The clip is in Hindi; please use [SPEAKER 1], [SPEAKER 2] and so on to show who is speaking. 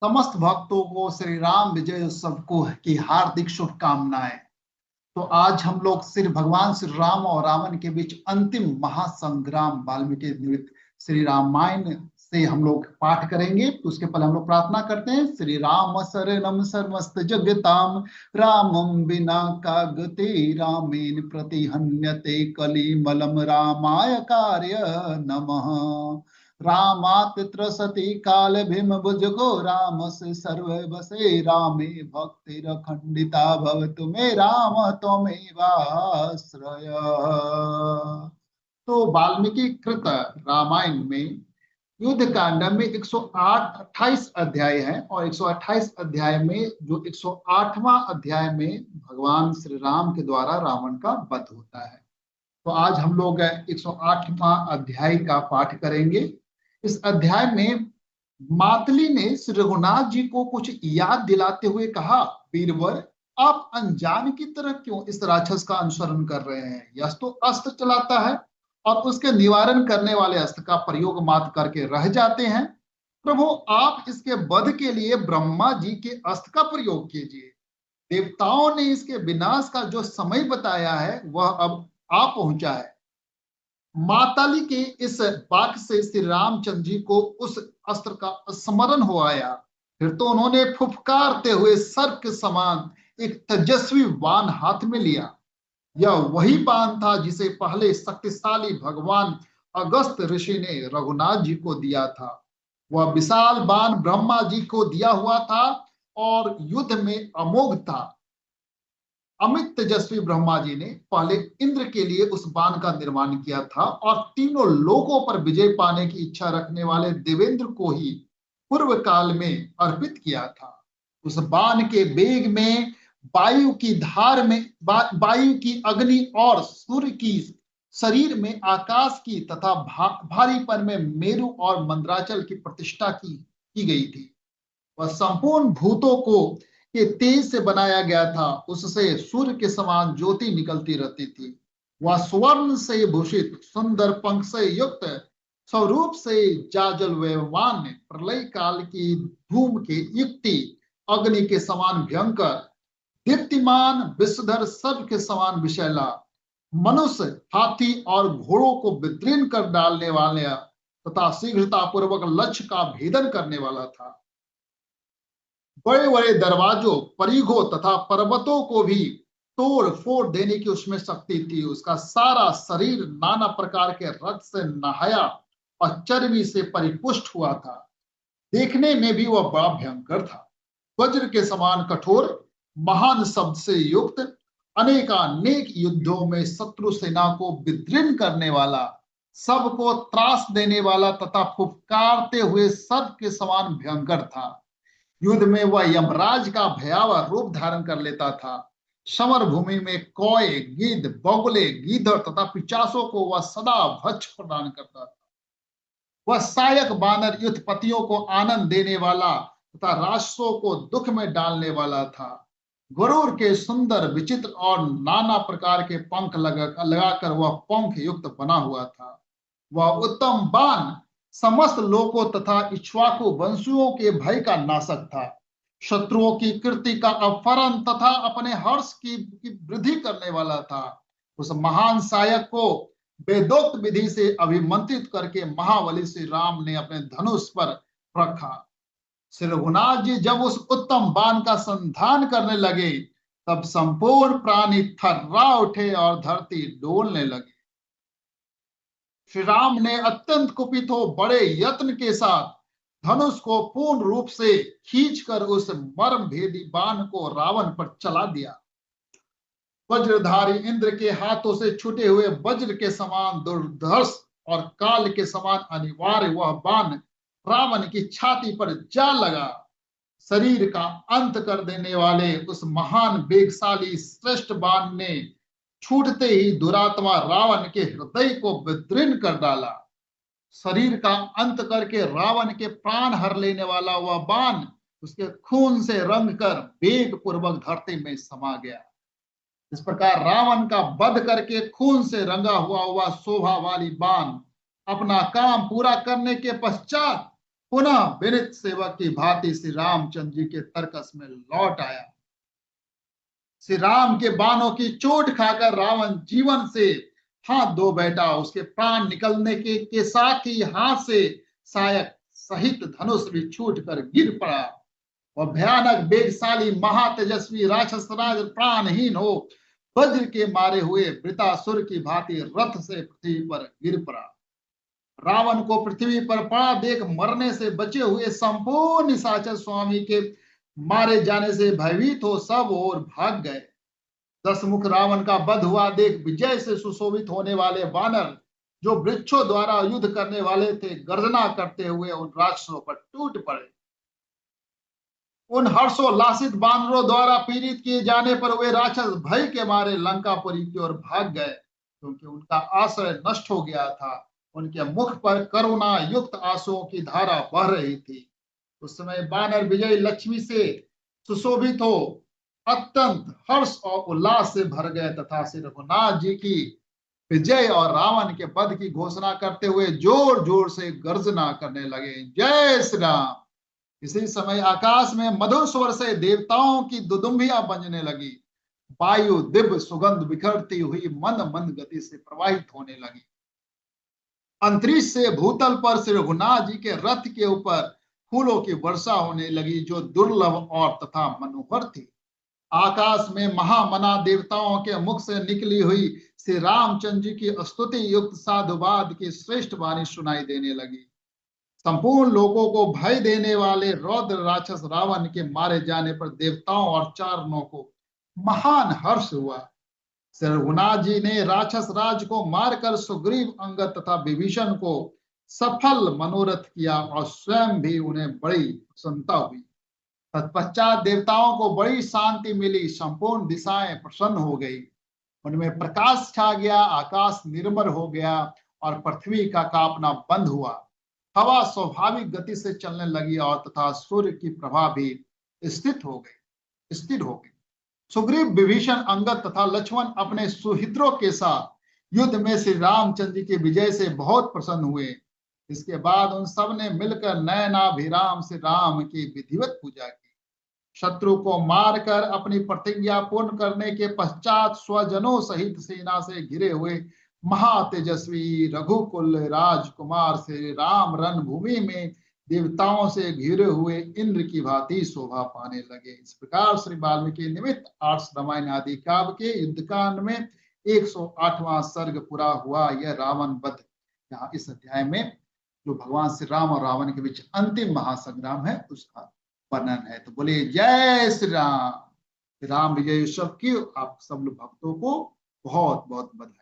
[SPEAKER 1] समस्त भक्तों को श्री राम विजय उत्सव को की हार्दिक शुभकामनाएं। तो आज हम लोग श्री भगवान श्री राम और रावण के बीच अंतिम महासंग्राम वाल्मीकि निमित्त श्री रामायण से हम लोग पाठ करेंगे। तो उसके पहले हम लोग प्रार्थना करते हैं। श्री राम शरणम समस्त जगताम रामम बिना कागते रामेन प्रतिहन्यते कलिमलम रामाय कार्य नमः। रामात्र सती काल भीम भुजगो राम से सर्व बसे रामे भक्तिर खंडिता भवतु मे राम त्वमेवाश्रय। तो वाल्मीकि कृत रामायण में युद्ध कांड में 128 अध्याय है और 128 अध्याय में जो 108वां अध्याय में भगवान श्री राम के द्वारा रावण का वध होता है। तो आज हम लोग 108वां अध्याय का पाठ करेंगे। इस अध्याय में मातली ने श्री रघुनाथ जी को कुछ याद दिलाते हुए कहा, वीरवर आप अनजान की तरह क्यों इस राक्षस का अनुसरण कर रहे हैं? यह तो अस्त्र चलाता है और उसके निवारण करने वाले अस्त्र का प्रयोग मात्र करके रह जाते हैं। प्रभु आप इसके वध के लिए ब्रह्मा जी के अस्त्र का प्रयोग कीजिए। देवताओं ने इसके विनाश का जो समय बताया है वह अब आ पहुंचा है। माताली के इस वाक्य से श्री रामचंद्र जी को उस अस्त्र का स्मरण हो आया। फिर तो उन्होंने फुफकारते हुए सर्प के समान एक तेजस्वी बाण हाथ में लिया। यह वही बाण था जिसे पहले शक्तिशाली भगवान अगस्त ऋषि ने रघुनाथ जी को दिया था। वह विशाल बाण ब्रह्मा जी को दिया हुआ था और युद्ध में अमोघ था। अमित तेजस्वी ब्रह्मा जी ने पहले इंद्र के लिए उस बाण का निर्माण किया था और तीनों लोकों पर विजय पाने की इच्छा रखने वाले देवेंद्र को ही पूर्व काल में अर्पित किया था। उस बाण के वेग में वायु की धार में वायु की अग्नि और सूर्य की शरीर में आकाश की तथा भारीपन में मेरु और मंदराचल की प्रतिष्ठा की गई थी। वह संपूर्ण भूतों को के तेज से बनाया गया था। उससे सूर्य के समान ज्योति निकलती रहती थी। वह स्वर्ण से भूषित सुंदर पंख से युक्त स्वरूप से जाजल वेवान प्रलय काल की धूम के युक्ति अग्नि के समान भयंकर दीप्तिमान विषधर सर्प के समान विषैला मनुष्य हाथी और घोड़ों को विदीर्ण कर डालने वाले तथा शीघ्रता पूर्वक लक्ष्य का भेदन करने वाला था। बड़े बड़े दरवाजों परिघों तथा पर्वतों को भी तोड़ फोड़ देने की उसमें शक्ति थी। उसका सारा शरीर नाना प्रकार के रक्त से नहाया और चर्बी से परिपुष्ट हुआ था। देखने में भी वह बड़ा भयंकर था। वज्र के समान कठोर महान शब्द से युक्त अनेकानेक युद्धों में शत्रु सेना को विदीर्ण करने वाला, सबको त्रास देने वाला तथा फुफकारते हुए सर्प के समान भयंकर था। युद्ध में वह यमराज का भयावह रूप धारण कर लेता था। समर भूमि में कौए गिद्ध बगुले गीदड़ तथा पिचासों को वह सदा भक्ष प्रदान करता था। वह सहायक बानर युद्धपतियों को आनंद देने वाला तथा राक्षसों को दुख में डालने वाला था। गरुड़ के सुंदर विचित्र और नाना प्रकार के पंख लगाकर वह पंख युक्त बना हुआ था। वह उत्तम बाण समस्त लोकों तथा इक्ष्वाकु वंशियों के भय का नाशक था। शत्रुओं की कीर्ति का अपहरण तथा अपने हर्ष की वृद्धि करने वाला था। उस महान सहायक को वेदोक्त विधि से अभिमंत्रित करके महाबली श्री राम ने अपने धनुष पर रखा। श्री रघुनाथ जी जब उस उत्तम बाण का संधान करने लगे तब संपूर्ण प्राणी थर्रा उठे और धरती डोलने लगी। श्री राम ने अत्यंत कुपित हो बड़े यत्न के साथ धनुष को पूर्ण रूप से खींचकर उस मर्म भेदी बाण को रावण पर चला दिया। वज्रधारी इंद्र के हाथों से छूटे हुए वज्र के समान दुर्धर्ष और काल के समान अनिवार्य वह बाण रावण की छाती पर जा लगा। शरीर का अंत कर देने वाले उस महान वेगशाली श्रेष्ठ बाण ने छूटते ही दुरात्मा रावण के हृदय को विदीर्ण कर डाला। शरीर का अंत करके रावण के प्राण हर लेने वाला वह बाण उसके खून से रंग कर वेग पूर्वक धरती में समा गया। इस प्रकार रावण का वध करके खून से रंगा हुआ शोभा वाली बाण अपना काम पूरा करने के पश्चात पुनः विनित सेवक की भांति श्री रामचंद्र जी के तर्कस में लौट आया। श्री राम के बाणों की चोट खाकर रावण जीवन से हाथ धो बैठा। उसके प्राण निकलने के साथ ही हाथ से सायक सहित धनुष भी छूट कर गिर पड़ा। वह भयानक वेगशाली महातेजस्वी राक्षस राज प्राणहीन हो वज्र के मारे हुए वृतासुर की भांति रथ से पृथ्वी पर गिर पड़ा। रावण को पृथ्वी पर पड़ा देख मरने से बचे हुए संपूर्ण निशाचर स्वामी के मारे जाने से भयभीत हो सब और भाग गए। 10 मुख रावण का वध हुआ देख विजय से सुशोभित होने वाले वानर जो वृक्षों द्वारा युद्ध करने वाले थे गर्जना करते हुए उन राक्षसों पर टूट पड़े। उन हर्षोल्लासित बानरों द्वारा पीड़ित किए जाने पर वे राक्षस भय के मारे लंकापुरी की ओर भाग गए, क्योंकि उनका आश्रय नष्ट हो गया था। उनके मुख पर करुणा युक्त आंसुओं की धारा बह रही थी। उस समय बानर विजय लक्ष्मी से सुशोभित हो अत्यंत हर्ष और उल्लास से भर गए तथा श्री रघुनाथ जी की विजय और रावण के वध की घोषणा करते हुए जोर जोर से गर्जना करने लगे। जय श्री राम। इसी समय आकाश में मधुर स्वर से देवताओं की दुदुम्बियां बजने लगी। वायु दिव्य सुगंध बिखरती हुई मंद मंद गति से प्रवाहित होने लगी। अंतरिक्ष से भूतल पर श्री रघुनाथ जी के रथ के ऊपर फूलों की वर्षा होने लगी जो दुर्लभ और तथा मनोहर थी। आकाश में महामना देवताओं के मुख से निकली हुई श्री रामचंद्र जी की स्तुति युक्त साधुवाद की श्रेष्ठ वाणी सुनाई देने लगी। संपूर्ण लोगों को भय देने वाले रौद्र राक्षस रावण के मारे जाने पर देवताओं और चारणों को महान हर्ष हुआ। श्री रघुनाथ जी ने राक्षस राज को मारकर सुग्रीव अंगद तथा विभीषण को सफल मनोरथ किया और स्वयं भी उन्हें बड़ी प्रसन्नता हुई। तत्पश्चात देवताओं को बड़ी शांति मिली। संपूर्ण दिशाएं प्रसन्न हो गई। उनमें प्रकाश छा गया। आकाश निर्मल हो गया और पृथ्वी का कांपना बंद हुआ। हवा स्वाभाविक गति से चलने लगी और तथा सूर्य की प्रभा भी स्थिर हो गई। सुग्रीव विभीषण अंगद तथा लक्ष्मण अपने सुहित्रों के साथ युद्ध में श्री रामचंद्र जी की विजय से बहुत प्रसन्न हुए। इसके बाद उन सब ने मिलकर नयनाभिराम श्री राम की विधिवत पूजा की। शत्रु को मारकर अपनी प्रतिज्ञा पूर्ण करने के पश्चात स्वजनों सहित सेना से घिरे हुए महातेजस्वी रघुकुल राजकुमार श्री राम रणभूमि में देवताओं से घिरे हुए इंद्र की भांति शोभा पाने लगे। इस प्रकार श्री वाल्मीकि निमित्त आर्ष रामायण आदि काव्य के युद्धकांड में 108वां सर्ग पूरा हुआ। यह रावण वध यहाँ इस अध्याय में जो भगवान श्री राम और रावण के बीच अंतिम महासंग्राम है उसका वर्णन है। तो बोलिए जय श्री राम। राम विजय उत्सव की आप सब भक्तों को बहुत बहुत बधाई।